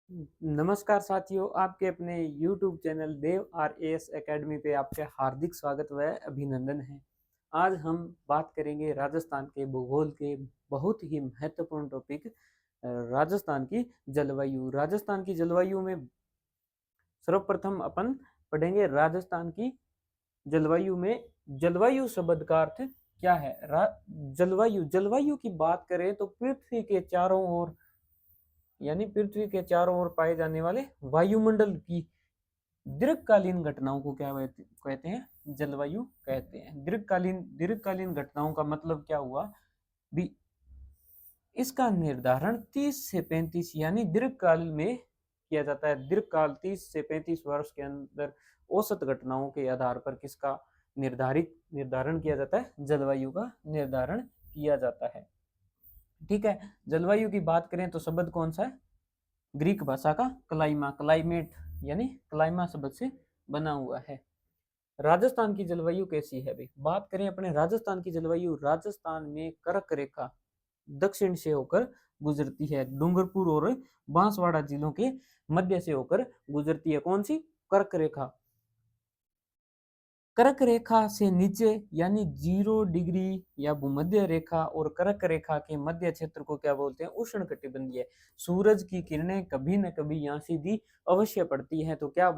नमस्कार साथियों, आपके अपने YouTube चैनल देव RAS एकेडमी पे आपका हार्दिक स्वागत व अभिनंदन है। आज हम बात करेंगे राजस्थान के भूगोल के बहुत ही महत्वपूर्ण टॉपिक राजस्थान की जलवायु। राजस्थान की जलवायु में सर्वप्रथम अपन पढ़ेंगे राजस्थान की जलवायु में जलवायु शब्द का अर्थ क्या है। जलवायु जलवायु की बात करें तो पृथ्वी के चारों ओर यानी पृथ्वी के चारों ओर पाए जाने वाले वायुमंडल की दीर्घकालीन घटनाओं को क्या कहते हैं? जलवायु कहते हैं। दीर्घकालीन घटनाओं का मतलब क्या हुआ भी? इसका निर्धारण 30 से 35 यानी दीर्घकाल में किया जाता है। दीर्घकाल 30 से 35 वर्ष के अंदर औसत घटनाओं के आधार पर किसका निर्धारण किया जाता है? जलवायु का निर्धारण किया जाता है। ठीक है। जलवायु की बात करें तो शब्द कौन सा है? ग्रीक भाषा का क्लाइमा, क्लाइमेट यानी क्लाइमा शब्द से बना हुआ है। राजस्थान की जलवायु कैसी है भाई? बात करें अपने राजस्थान की जलवायु, राजस्थान में कर्क रेखा दक्षिण से होकर गुजरती है। डूंगरपुर और बांसवाड़ा जिलों के मध्य से होकर गुजरती है। कौन सी? कर्क रेखा। कर्क रेखा से नीचे यानी 0 डिग्री या भूमध्य रेखा और कर्क रेखा के मध्य क्षेत्र को क्या बोलते हैं? उष्ण कटिबंधीय। सूरज की किरणें कभी न कभी यहाँ सीधी अवश्य पड़ती है, तो क्या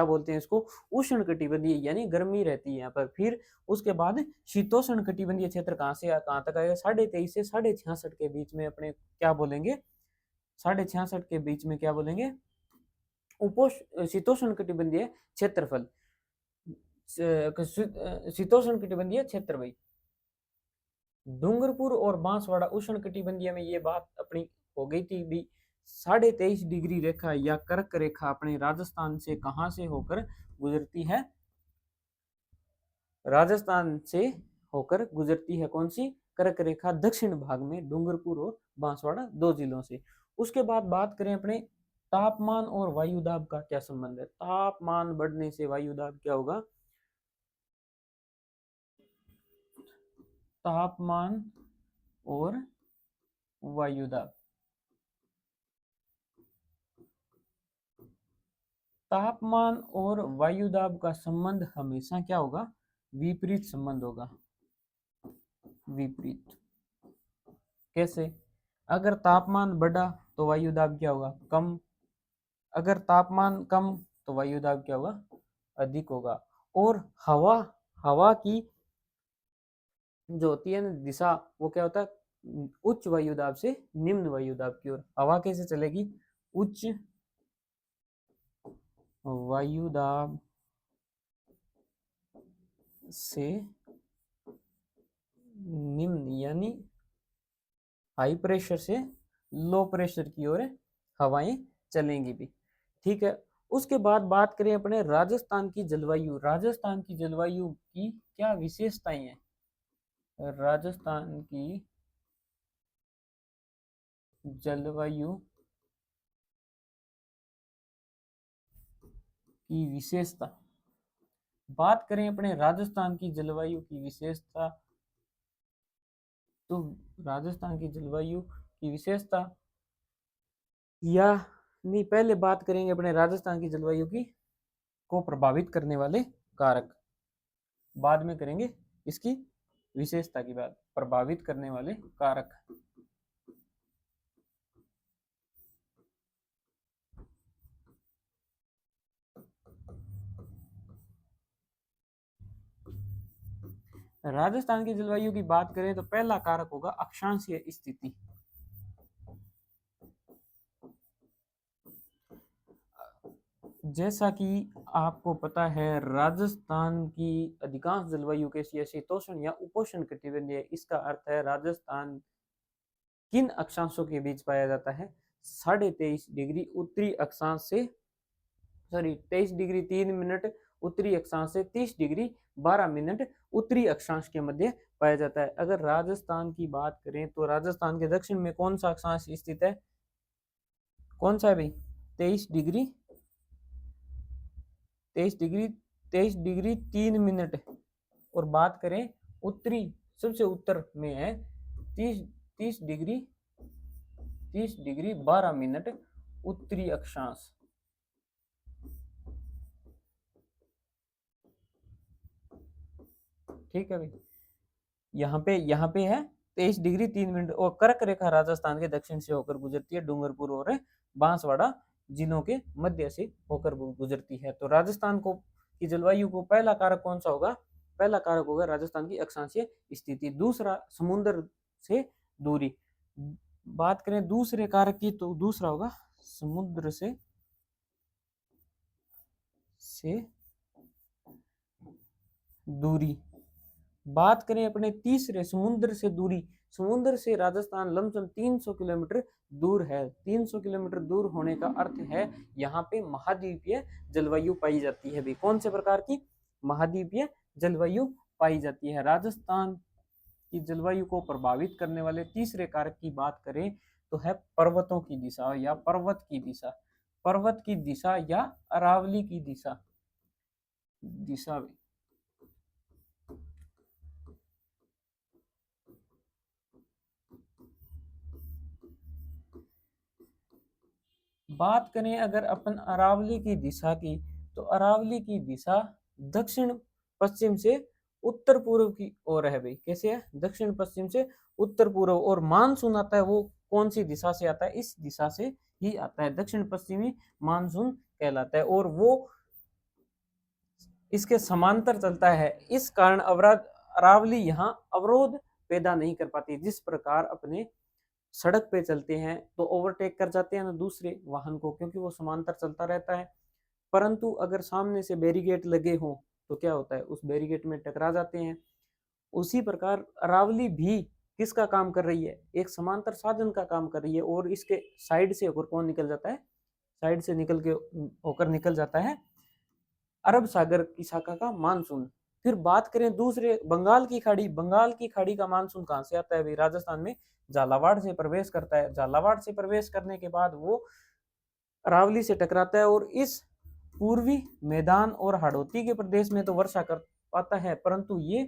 बोलते हैं इसको? उष्ण कटिबंधीय, यानी गर्मी रहती है यहाँ पर। फिर उसके बाद शीतोष्ण कटिबंधीय क्षेत्र कहाँ से कहाँ तक आएगा? 23.5 से 66.5 के बीच में अपने क्या बोलेंगे? 66.5 के बीच में क्या बोलेंगे? शीतोष्ण कटिबंधीय क्षेत्रफल, शीतोष्ण कटिबंधीय क्षेत्र भाई। डूंगरपुर और बांसवाड़ा उष्ण कटिबंधीय में ये बात अपनी हो गई थी भी। 23.5 डिग्री रेखा या कर्क रेखा अपने राजस्थान से कहां से होकर गुजरती है? राजस्थान से होकर गुजरती है। कौन सी? कर्क रेखा दक्षिण भाग में डूंगरपुर और बांसवाड़ा दो जिलों से। उसके बाद बात करें अपने तापमान और वायुदाब का क्या संबंध है? तापमान बढ़ने से वायुदाब क्या होगा? तापमान और वायुदाब, तापमान और वायुदाब का संबंध हमेशा क्या होगा? विपरीत संबंध होगा। विपरीत कैसे? अगर तापमान बढ़ा तो वायुदाब क्या होगा? कम। अगर तापमान कम तो वायुदाब क्या होगा? अधिक होगा। और हवा हवा की जो होती है ना दिशा, वो क्या होता है? उच्च वायुदाब से निम्न वायुदाब की ओर हवा कैसे चलेगी? उच्च वायुदाब से निम्न यानी हाई प्रेशर से लो प्रेशर की ओर हवाएं चलेंगी भी। ठीक है। उसके बाद बात करें अपने राजस्थान की जलवायु। राजस्थान की जलवायु की क्या विशेषताएं हैं? राजस्थान की जलवायु की विशेषता, बात करें अपने राजस्थान की जलवायु की विशेषता, तो राजस्थान की जलवायु की विशेषता या नहीं, पहले बात करेंगे अपने राजस्थान की जलवायु की को प्रभावित करने वाले कारक, बाद में करेंगे इसकी विशेषता की बात। प्रभावित करने वाले कारक, राजस्थान की जलवायु की बात करें तो पहला कारक होगा अक्षांशीय स्थिति। जैसा कि आपको पता है राजस्थान की अधिकांश जलवायु कैसी है? शीतोष्ण या उपोष्ण कटिबंधीय। इसका अर्थ है राजस्थान किन अक्षांशों के बीच पाया जाता है? 23.5 डिग्री उत्तरी अक्षांश से 23 डिग्री 3 मिनट उत्तरी अक्षांश से 30 डिग्री 12 मिनट उत्तरी अक्षांश के मध्य पाया जाता है। अगर राजस्थान की बात करें तो राजस्थान के दक्षिण में कौन सा अक्षांश स्थित है? कौन सा है भाई? 23 डिग्री 3 मिनट। और बात करें उत्तरी, सबसे उत्तर में है 30 डिग्री 12 मिनट उत्तरी अक्षांश। ठीक है भाई, यहाँ पे है 23 डिग्री 3 मिनट, और कर्क रेखा राजस्थान के दक्षिण से होकर गुजरती है, डूंगरपुर और बांसवाड़ा जिलों के मध्य से होकर गुजरती है। तो राजस्थान को की जलवायु को पहला कारक कौन सा होगा? पहला कारक होगा राजस्थान की अक्षांशीय स्थिति। दूसरा समुद्र से दूरी। बात करें दूसरे कारक की तो दूसरा होगा समुद्र से दूरी। बात करें अपने तीसरे समुद्र से दूरी, समुद्र से राजस्थान लमसम 300 किलोमीटर दूर है। 300 किलोमीटर दूर होने का अर्थ है यहाँ पे महाद्वीपीय जलवायु पाई जाती है। भी कौन से प्रकार की? महाद्वीपीय जलवायु पाई जाती है। राजस्थान की जलवायु को प्रभावित करने वाले तीसरे कारक की बात करें तो है पर्वतों की दिशा या पर्वत की दिशा। पर्वत की दिशा या अरावली की दिशा। बात करें अगर अपन अरावली की दिशा की, तो अरावली की दिशा दक्षिण पश्चिम से उत्तर पूर्व की ओर है भाई। कैसे है? दक्षिण पश्चिम से उत्तर पूर्व। और मानसून आता है वो कौन सी दिशा से आता है? इस दिशा से ही आता है, दक्षिण पश्चिमी मानसून कहलाता है, और वो इसके समांतर चलता है। इस कारण अरावली यहाँ अवरोध पैदा नहीं कर पाती। जिस प्रकार अपने सड़क पे चलते हैं तो ओवरटेक कर जाते हैं ना दूसरे वाहन को, क्योंकि वो समांतर चलता रहता है। परंतु अगर सामने से बैरिकेड लगे हों तो क्या होता है? उस बैरिकेड में टकरा जाते हैं। उसी प्रकार अरावली भी किसका काम कर रही है? एक समांतर साधन का काम कर रही है, और इसके साइड से होकर कौन निकल जाता है? साइड से निकल जाता है अरब सागर की शाखा का मानसून। फिर बात करें दूसरे बंगाल की खाड़ी। बंगाल की खाड़ी का मानसून कहां से आता है भाई? राजस्थान में झालावाड़ से प्रवेश करता है। झालावाड़ से प्रवेश करने के बाद वो अरावली से टकराता है, और इस पूर्वी मैदान और हाड़ौती के प्रदेश में तो वर्षा कर पाता है, परंतु ये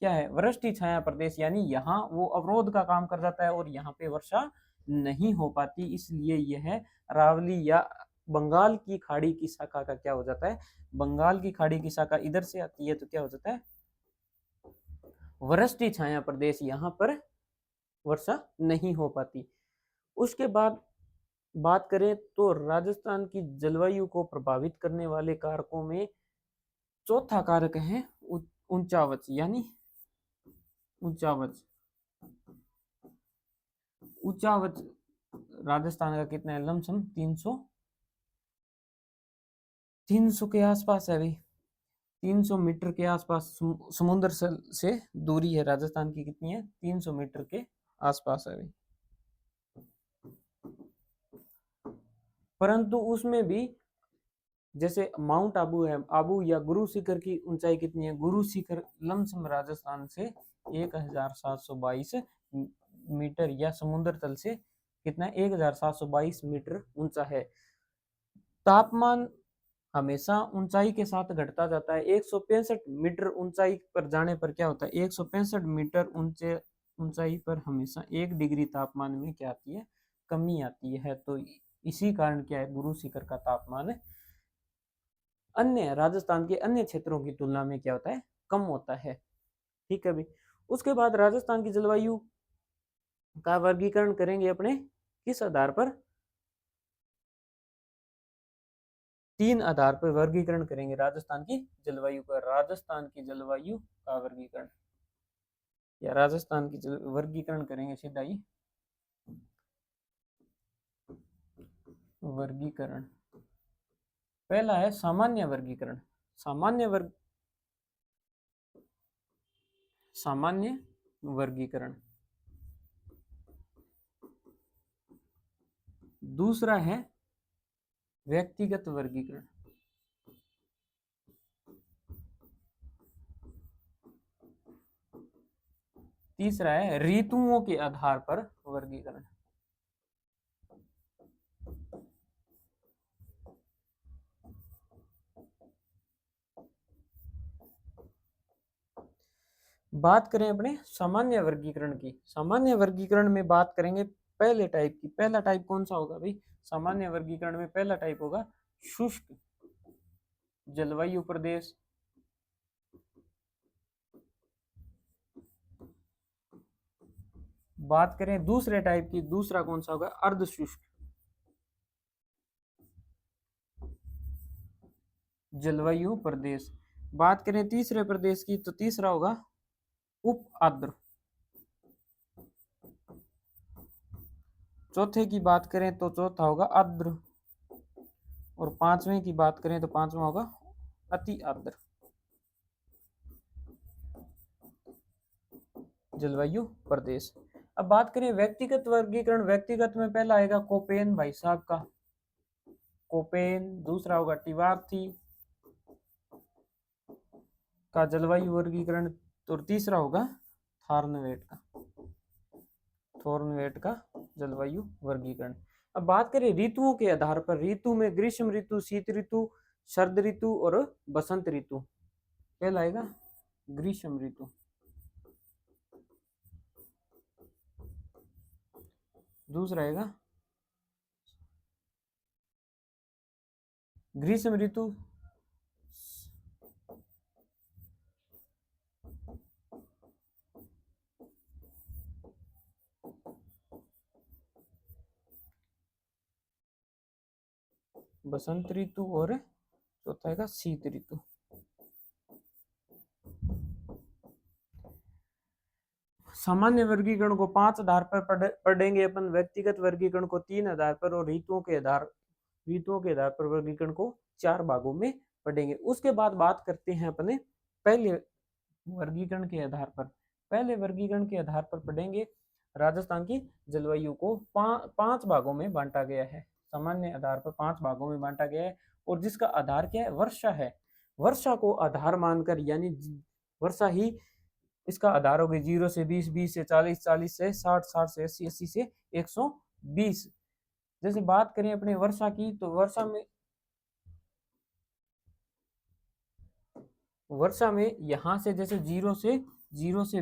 क्या है? वृष्टि छाया प्रदेश, यानी यहाँ वो अवरोध का काम कर जाता है और यहाँ पे वर्षा नहीं हो पाती। इसलिए यह अरावली या बंगाल की खाड़ी की शाखा का क्या हो जाता है? बंगाल की खाड़ी की शाखा इधर से आती है तो क्या हो जाता है? वृष्टि छाया प्रदेश, यहाँ पर वर्षा नहीं हो पाती। उसके बाद बात करें तो राजस्थान की जलवायु को प्रभावित करने वाले कारकों में चौथा कारक है ऊंचावच, यानी ऊंचावच। ऊंचावच राजस्थान का कितना है? लमसम 300 के आसपास है भाई। 300 मीटर के आसपास समुद्र से दूरी है राजस्थान की। कितनी है? 300 मीटर के आसपास है भाई। परंतु उसमें भी जैसे माउंट आबू है, आबू या गुरु शिखर की ऊंचाई कितनी है? गुरु शिखर लमसम राजस्थान से 1722 मीटर या समुद्र तल से कितना है? 1722 मीटर ऊंचा है। तापमान हमेशा ऊंचाई के साथ घटता जाता है। 165 मीटर ऊंचाई पर जाने पर क्या होता है? 165 मीटर ऊंचाई पर हमेशा 1 डिग्री तापमान में क्या आती है? कमी आती है। तो इसी कारण क्या है? गुरु शिखर का तापमान अन्य राजस्थान के अन्य क्षेत्रों की तुलना में क्या होता है? कम होता है। ठीक है भाई। उसके बाद राजस्थान की जलवायु का वर्गीकरण करेंगे अपने किस आधार पर? 3 आधार पर वर्गीकरण करेंगे राजस्थान की जलवायु का। राजस्थान की जलवायु का वर्गीकरण या राजस्थान की वर्गीकरण करेंगे सीधा ही। वर्गीकरण पहला है सामान्य वर्गीकरण। सामान्य वर्गीकरण। दूसरा है व्यक्तिगत वर्गीकरण। तीसरा है ऋतुओं के आधार पर वर्गीकरण। बात करें अपने सामान्य वर्गीकरण की। सामान्य वर्गीकरण में बात करेंगे पहले टाइप की, पहला टाइप कौन सा होगा भाई? सामान्य वर्गीकरण में पहला टाइप होगा शुष्क जलवायु प्रदेश। बात करें दूसरे टाइप की, दूसरा कौन सा होगा? अर्ध शुष्क जलवायु प्रदेश। बात करें तीसरे प्रदेश की तो तीसरा होगा उप आर्द्र। चौथे की बात करें तो चौथा होगा आर्द्र, और पांचवें की बात करें तो पांचवा होगा अति आर्द्र जलवायु प्रदेश। अब बात करें व्यक्तिगत वर्गीकरण, व्यक्तिगत में पहला आएगा कोपेन भाई साहब का, कोपेन। दूसरा होगा टिवार्थी का जलवायु वर्गीकरण, और तीसरा होगा थॉर्नवेट का, थॉर्नवेट का जलवायु वर्गीकरण। अब बात करें ऋतुओं के आधार पर, ऋतु में ग्रीष्म ऋतु, शीत ऋतु, शरद ऋतु और बसंत ऋतु। पहला आएगा ग्रीष्म ऋतु, दूसरा आएगा ग्रीष्म ऋतु, बसंत ऋतु, और चौथा आएगा शीत ऋतु। सामान्य वर्गीकरण को 5 आधार पर पढ़ेंगे अपन, व्यक्तिगत वर्गीकरण को 3 आधार पर, और ऋतुओं के आधार पर वर्गीकरण को 4 भागों में पढ़ेंगे। उसके बाद बात करते हैं अपने पहले वर्गीकरण के आधार पर। पहले वर्गीकरण के आधार पर पढ़ेंगे राजस्थान की जलवायु को 5 भागों में बांटा गया है, सामान्य आधार पर 5 भागों में बांटा गया है, और जिसका आधार क्या है? वर्षा है। वर्षा को आधार मानकर, यानी वर्षा ही इसका आधार होगी। 0 से 20, 20 से 40, 40 से 60, 60 से 80, 80 से 120। जैसे बात करें अपने वर्षा की, तो वर्षा में यहाँ से जैसे 0 से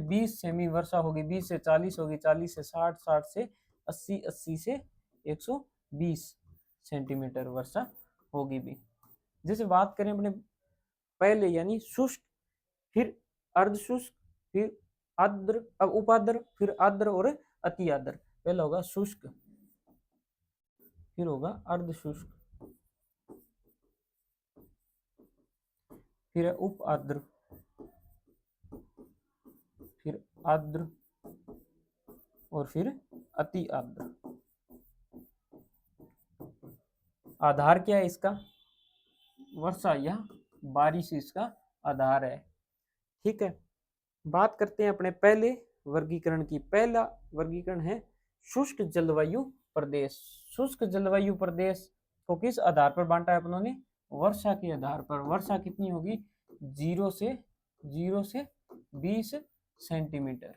20 सेमी वर्षा होगी, 20 से 40 होगी, 40 से 60, 60 से 80, 80 से 120 सेंटीमीटर वर्षा होगी भी। जैसे बात करें अपने पहले, यानी शुष्क, फिर अर्ध शुष्क, फिर आर्द्र, अब उपाद्र, फिर आर्द्र और अति आर्द्र। पहला होगा शुष्क, फिर होगा अर्ध शुष्क, फिर उप आर्द्र, फिर आर्द्र, और फिर अति आर्द्र। आधार क्या है इसका? वर्षा या बारिश इसका आधार है। ठीक है, बात करते हैं अपने पहले वर्गीकरण की। पहला वर्गीकरण है शुष्क जलवायु प्रदेश। शुष्क जलवायु प्रदेश को किस आधार पर बांटा है अपनों ने? वर्षा के आधार पर। वर्षा कितनी होगी? 0 से 20 सेंटीमीटर।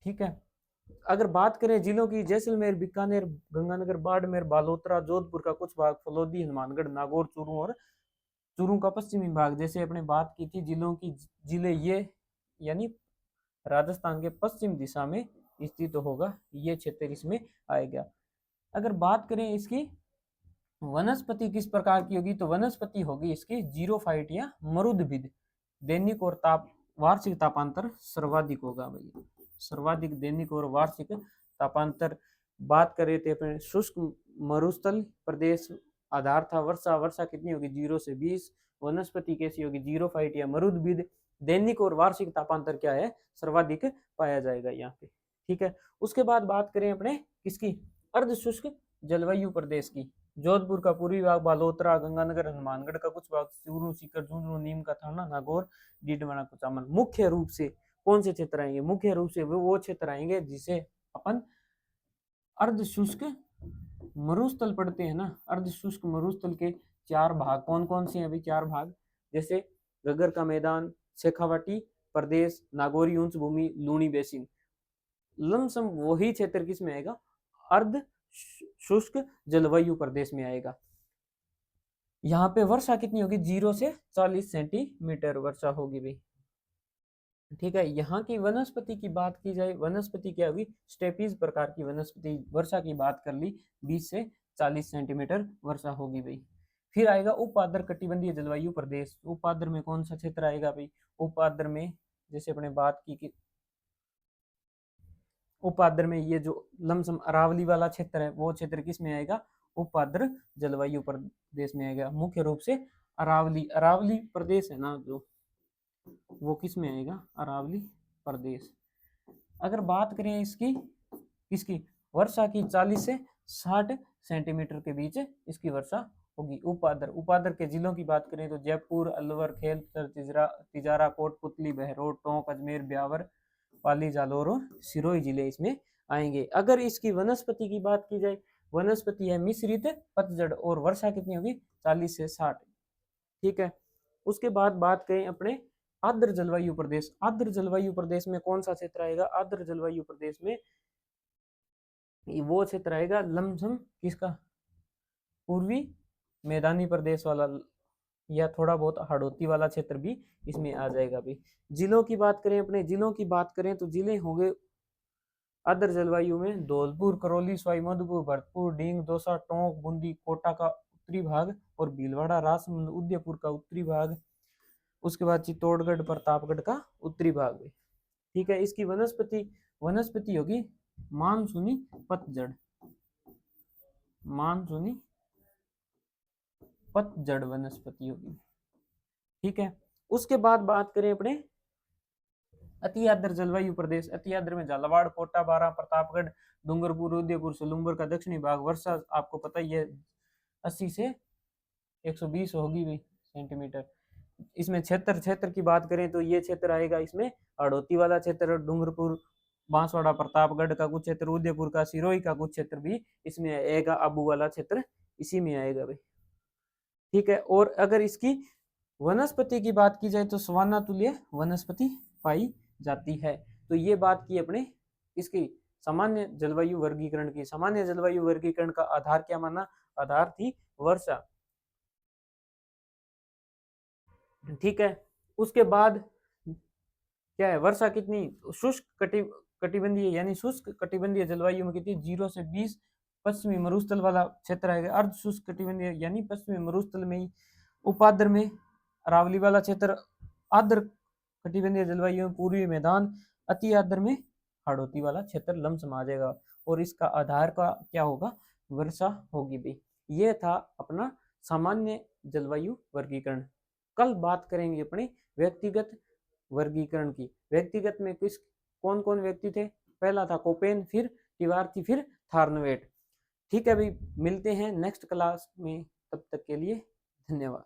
ठीक है, अगर बात करें जिलों की, जैसलमेर, बीकानेर, गंगानगर, बाड़मेर, बालोतरा, जोधपुर का कुछ भाग, फलोदी, हनुमानगढ़, नागौर, चूरू और चूरू का पश्चिमी भाग। जैसे अपने बात की थी जिलों की, जिले ये यानी राजस्थान के पश्चिम दिशा में स्थित होगा, ये क्षेत्र इसमें आएगा। अगर बात करें इसकी वनस्पति किस प्रकार की होगी, तो वनस्पति होगी इसकी जीरोफाइट या मरुदभिद। दैनिक और वार्षिक तापांतर सर्वाधिक होगा भैया, सर्वाधिक दैनिक और वार्षिक तापांतर। बात करें थे अपने शुष्क मरुस्थल प्रदेश, आधार था वर्षा। वर्षा कितनी होगी? 0 से 20। वनस्पति कैसी होगी? जीरोफाइट या मरुदभिद। दैनिक और वार्षिक तापांतर क्या है? सर्वाधिक पाया जाएगा यहाँ पे। ठीक है, उसके बाद बात करें अपने किसकी? अर्ध शुष्क जलवायु प्रदेश की। जोधपुर का पूर्वी भाग, बालोतरा, गंगानगर, हनुमानगढ़ का कुछ भाग, चूरू, सीकर, झुंझुनू, नीम का थाना, नागौर, डीडवाना, कुचामन। मुख्य रूप से कौन से क्षेत्र आएंगे? मुख्य रूप से वो क्षेत्र आएंगे जिसे अपन अर्ध शुष्क मरुस्थल पढ़ते हैं ना। अर्ध शुष्क मरुस्थल के 4 भाग कौन कौन से हैं? अभी 4 भाग, जैसे गगर का मैदान, शेखावाटी प्रदेश, नागौरी उच्च भूमि, लूणी बेसिन। लमसम वही क्षेत्र किस में आएगा? अर्ध शुष्क जलवायु प्रदेश में आएगा। यहाँ पे वर्षा कितनी होगी? 0 से 40 सेंटीमीटर वर्षा होगी भाई। ठीक है। यहाँ की वनस्पति की बात की जाए, वनस्पति क्या हुई, स्टेपीज प्रकार की वनस्पति। वर्षा की बात कर ली, 20 से 40 सेंटीमीटर वर्षा होगी भाई। फिर आएगा उपाद्र कटिबंधीय जलवायु प्रदेश। उपाद्र में कौन सा क्षेत्र आएगा भाई, उपाद्र में जैसे अपने बात की कि उपाद्र में ये जो लमसम अरावली वाला क्षेत्र है, वो क्षेत्र किस में आएगा, उपाद्र जलवायु प्रदेश में आएगा। मुख्य रूप से अरावली, अरावली प्रदेश है ना जो, वो किस में आएगा, अरावली प्रदेश। अगर बात करें इसकी किसकी, वर्षा की, 40 से 60 सेंटीमीटर के बीच इसकी वर्षा होगी। उपाद्र, उपाद्र के जिलों की बात करें तो जयपुर, अलवर, खेलकर, तिजारा, कोटपुतली, बहरोड, टोंक, अजमेर, ब्यावर, पाली, जालौर और सिरोही जिले इसमें आएंगे। अगर इसकी वनस्पति की बात की जाए, वनस्पति है मिश्रित पतझड़ और वर्षा कितनी होगी, 40 से 60। ठीक है। उसके बाद बात करें अपने आर्द्र जलवायु प्रदेश। आर्द्र जलवायु प्रदेश में कौन सा क्षेत्र आएगा, आर्द्र जलवायु प्रदेश में वो क्षेत्र आएगा लमसम किसका, पूर्वी मैदानी प्रदेश वाला, या थोड़ा बहुत हाड़ौती वाला क्षेत्र भी इसमें आ जाएगा भी। जिलों की बात करें, अपने जिलों की बात करें तो जिले होंगे आर्द्र जलवायु में धौलपुर, करौली, सवाईमाधोपुर, भरतपुर, डींग, दौसा, टोंक, बूंदी, कोटा का उत्तरी भाग और भीलवाड़ा, राजसमंद, उदयपुर का उत्तरी भाग। उसके बाद चित्तौड़गढ़, प्रतापगढ़ का उत्तरी भाग। ठीक है। इसकी वनस्पति, वनस्पति होगी मानसूनी पतझड़, मानसूनी पतझड़ वनस्पति होगी। ठीक है। उसके बाद बात करें अपने अति आर्द्र जलवायु प्रदेश। अति आर्द्र में झालावाड़, कोटा, बारां, प्रतापगढ़, डूंगरपुर, उदयपुर, सोलुम्बर का दक्षिणी भाग। वर्षा आपको पता ही है 80 से 120 होगी भी सेंटीमीटर। इसमें क्षेत्र, क्षेत्र की बात करें तो ये क्षेत्र आएगा इसमें हाड़ौती वाला क्षेत्र, डूंगरपुर, बांसवाड़ा, प्रतापगढ़ का कुछ क्षेत्र, उदयपुर का, सिरोही का कुछ क्षेत्र भी इसमें आएगा। आबू वाला क्षेत्र इसी में आएगा भाई। ठीक है। और अगर इसकी वनस्पति की बात की जाए तो सवाना तुल्य वनस्पति पाई जाती है। तो ये बात की अपने इसकी सामान्य जलवायु वर्गीकरण की। सामान्य जलवायु वर्गीकरण का आधार क्या माना, आधार थी वर्षा। ठीक है। उसके बाद क्या है, वर्षा कितनी, शुष्क कटिबंधीय यानी शुष्क कटिबंधीय जलवायु में कितनी, 0 से 20 पश्चिमी मरुस्थल वाला क्षेत्र आएगा। अर्ध शुष्क कटिबंधीय यानी पश्चिमी मरुस्थल में ही। उपाद्र में अरावली वाला क्षेत्र, आर्द्र कटिबंधीय जलवायु में पूर्वी मैदान, अति आर्द्र में हाड़ौती वाला क्षेत्र लमसम आ जाएगा। और इसका आधार का क्या होगा, वर्षा होगी भी। ये था अपना सामान्य जलवायु वर्गीकरण। कल बात करेंगे अपने व्यक्तिगत वर्गीकरण की। व्यक्तिगत में किस, कौन कौन व्यक्ति थे, पहला था कोपेन, फिर टिवार्ती, फिर थार्नवेट। ठीक है भाई, मिलते हैं नेक्स्ट क्लास में, तब तक के लिए धन्यवाद।